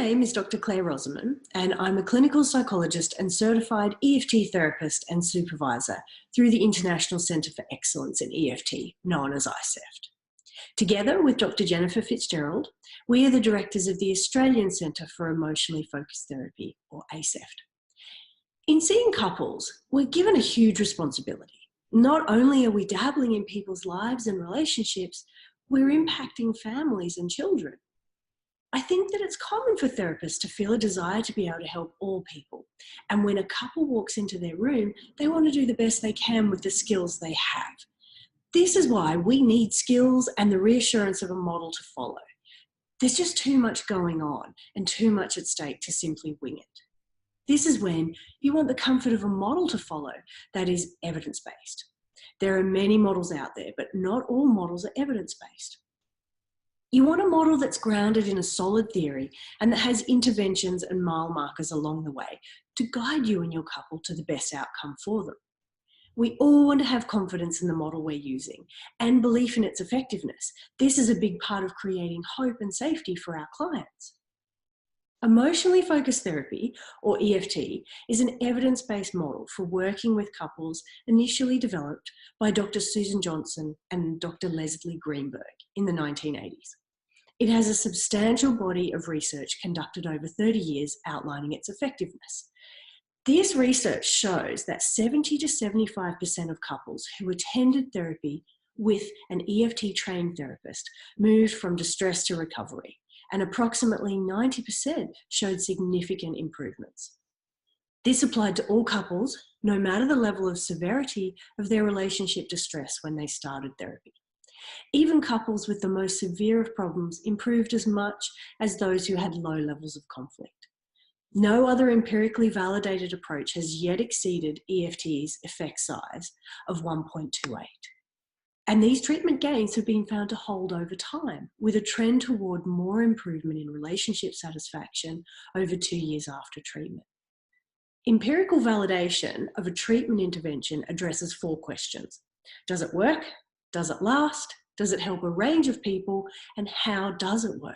name is Dr. Clare Rosoman, and I'm a clinical psychologist and certified EFT therapist and supervisor through the International Centre for Excellence in EFT, known as ICEFT. Together with Dr. Jennifer Fitzgerald, we are the directors of the Australian Centre for Emotionally Focused Therapy, or ACEFT. In seeing couples, we're given a huge responsibility. Not only are we dabbling in people's lives and relationships, we're impacting families and children. I think that it's common for therapists to feel a desire to be able to help all people. And when a couple walks into their room, they want to do the best they can with the skills they have. This is why we need skills and the reassurance of a model to follow. There's just too much going on and too much at stake to simply wing it. This is when you want the comfort of a model to follow that is evidence-based. There are many models out there, but not all models are evidence-based. You want a model that's grounded in a solid theory and that has interventions and mile markers along the way to guide you and your couple to the best outcome for them. We all want to have confidence in the model we're using and belief in its effectiveness. This is a big part of creating hope and safety for our clients. Emotionally focused therapy, or EFT, is an evidence-based model for working with couples initially developed by Dr. Susan Johnson and Dr. Leslie Greenberg in the 1980s. It has a substantial body of research conducted over 30 years outlining its effectiveness. This research shows that 70 to 75% of couples who attended therapy with an EFT trained therapist moved from distress to recovery, and approximately 90% showed significant improvements. This applied to all couples, no matter the level of severity of their relationship distress when they started therapy. Even couples with the most severe of problems improved as much as those who had low levels of conflict. No other empirically validated approach has yet exceeded EFT's effect size of 1.28. And these treatment gains have been found to hold over time, with a trend toward more improvement in relationship satisfaction over 2 years after treatment. Empirical validation of a treatment intervention addresses 4 questions. Does it work? Does it last? Does it help a range of people? And how does it work?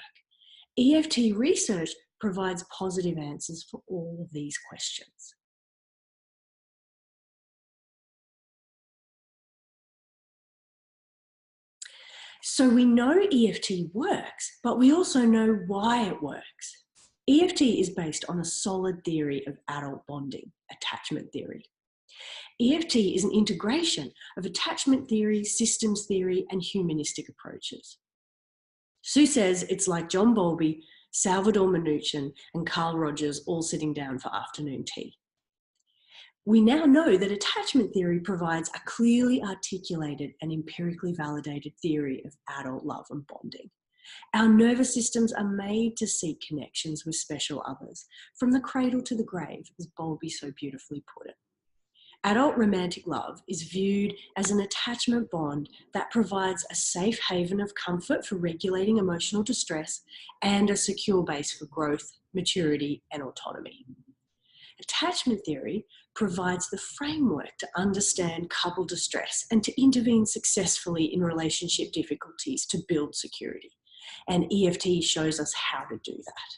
EFT research provides positive answers for all of these questions. So we know EFT works, but we also know why it works. EFT is based on a solid theory of adult bonding, attachment theory. EFT is an integration of attachment theory, systems theory, and humanistic approaches. Sue says it's like John Bowlby, Salvador Minuchin, and Carl Rogers all sitting down for afternoon tea. We now know that attachment theory provides a clearly articulated and empirically validated theory of adult love and bonding. Our nervous systems are made to seek connections with special others, from the cradle to the grave, as Bowlby so beautifully put it. Adult romantic love is viewed as an attachment bond that provides a safe haven of comfort for regulating emotional distress and a secure base for growth, maturity, and autonomy. Attachment theory provides the framework to understand couple distress and to intervene successfully in relationship difficulties to build security. And EFT shows us how to do that.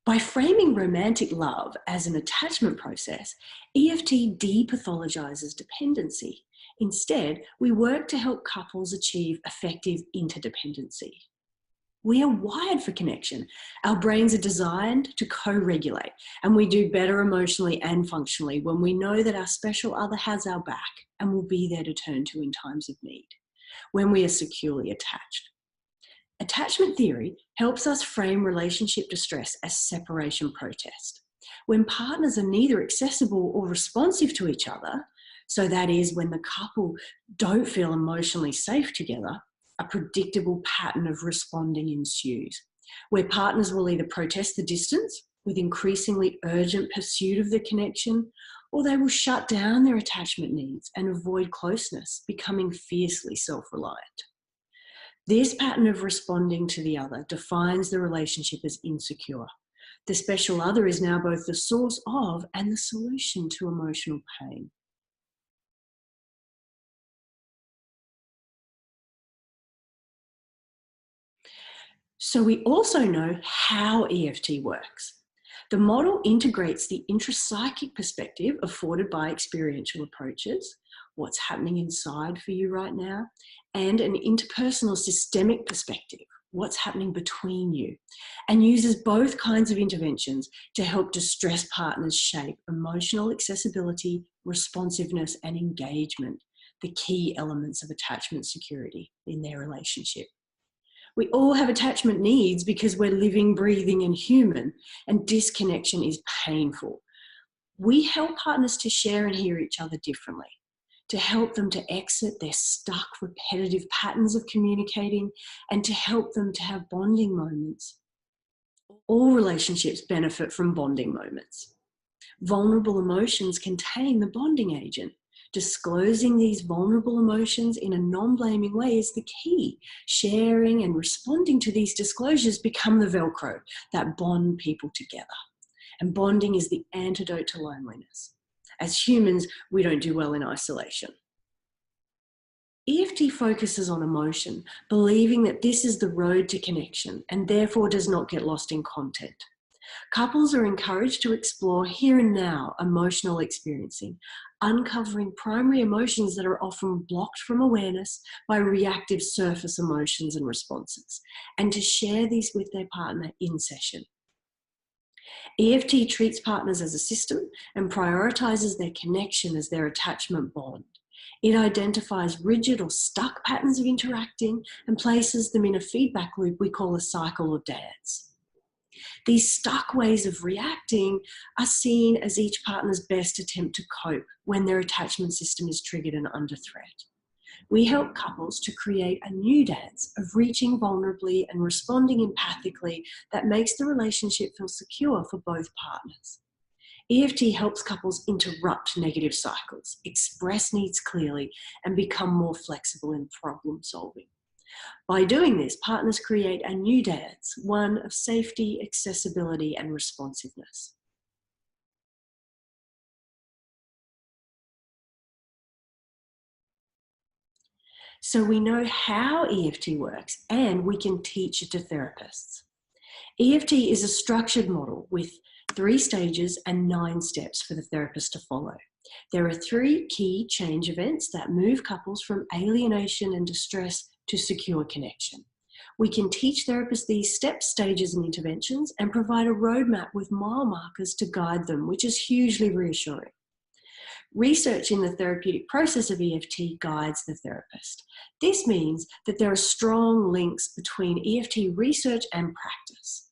By framing romantic love as an attachment process, EFT depathologizes dependency. Instead, we work to help couples achieve effective interdependency. We are wired for connection. Our brains are designed to co-regulate, and we do better emotionally and functionally when we know that our special other has our back and will be there to turn to in times of need, when we are securely attached. Attachment theory helps us frame relationship distress as separation protest. When partners are neither accessible or responsive to each other, so that is when the couple don't feel emotionally safe together, a predictable pattern of responding ensues, where partners will either protest the distance with increasingly urgent pursuit of the connection, or they will shut down their attachment needs and avoid closeness, becoming fiercely self-reliant. This pattern of responding to the other defines the relationship as insecure. The special other is now both the source of and the solution to emotional pain. So we also know how EFT works. The model integrates the intrapsychic perspective afforded by experiential approaches, what's happening inside for you right now, and an interpersonal systemic perspective, what's happening between you, and uses both kinds of interventions to help distressed partners shape emotional accessibility, responsiveness, and engagement, the key elements of attachment security in their relationship. We all have attachment needs because we're living, breathing, and human, and disconnection is painful. We help partners to share and hear each other differently, to help them to exit their stuck, repetitive patterns of communicating, and to help them to have bonding moments. All relationships benefit from bonding moments. Vulnerable emotions contain the bonding agent. Disclosing these vulnerable emotions in a non-blaming way is the key. Sharing and responding to these disclosures become the Velcro that bond people together. And bonding is the antidote to loneliness. As humans, we don't do well in isolation. EFT focuses on emotion, believing that this is the road to connection and therefore does not get lost in content. Couples are encouraged to explore here and now emotional experiencing, uncovering primary emotions that are often blocked from awareness by reactive surface emotions and responses, and to share these with their partner in session. EFT treats partners as a system and prioritizes their connection as their attachment bond. It identifies rigid or stuck patterns of interacting and places them in a feedback loop we call a cycle or dance. These stuck ways of reacting are seen as each partner's best attempt to cope when their attachment system is triggered and under threat. We help couples to create a new dance of reaching vulnerably and responding empathically that makes the relationship feel secure for both partners. EFT helps couples interrupt negative cycles, express needs clearly, and become more flexible in problem solving. By doing this, partners create a new dance, one of safety, accessibility, and responsiveness. So we know how EFT works, and we can teach it to therapists. EFT is a structured model with 3 stages and 9 steps for the therapist to follow. There are 3 key change events that move couples from alienation and distress to secure connection. We can teach therapists these steps, stages, and interventions and provide a roadmap with mile markers to guide them, which is hugely reassuring. Research in the therapeutic process of EFT guides the therapist. This means that there are strong links between EFT research and practice.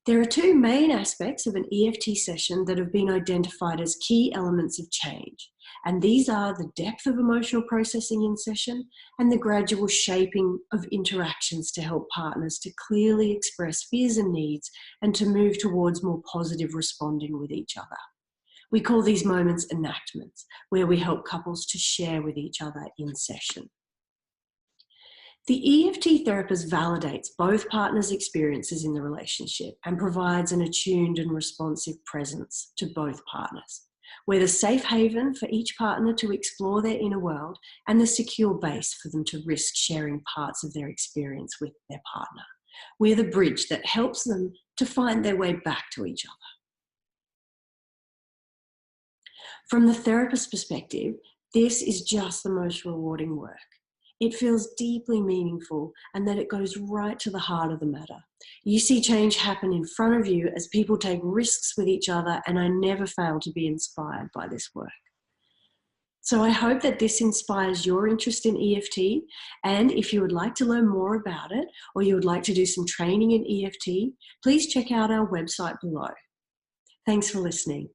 There are 2 main aspects of an EFT session that have been identified as key elements of change, and these are the depth of emotional processing in session and the gradual shaping of interactions to help partners to clearly express fears and needs and to move towards more positive responding with each other. We call these moments enactments, where we help couples to share with each other in session. The EFT therapist validates both partners' experiences in the relationship and provides an attuned and responsive presence to both partners. We're the safe haven for each partner to explore their inner world and the secure base for them to risk sharing parts of their experience with their partner. We're the bridge that helps them to find their way back to each other. From the therapist's perspective, this is just the most rewarding work. It feels deeply meaningful and that it goes right to the heart of the matter. You see change happen in front of you as people take risks with each other, and I never fail to be inspired by this work. So I hope that this inspires your interest in EFT, and if you would like to learn more about it or you would like to do some training in EFT, please check out our website below. Thanks for listening.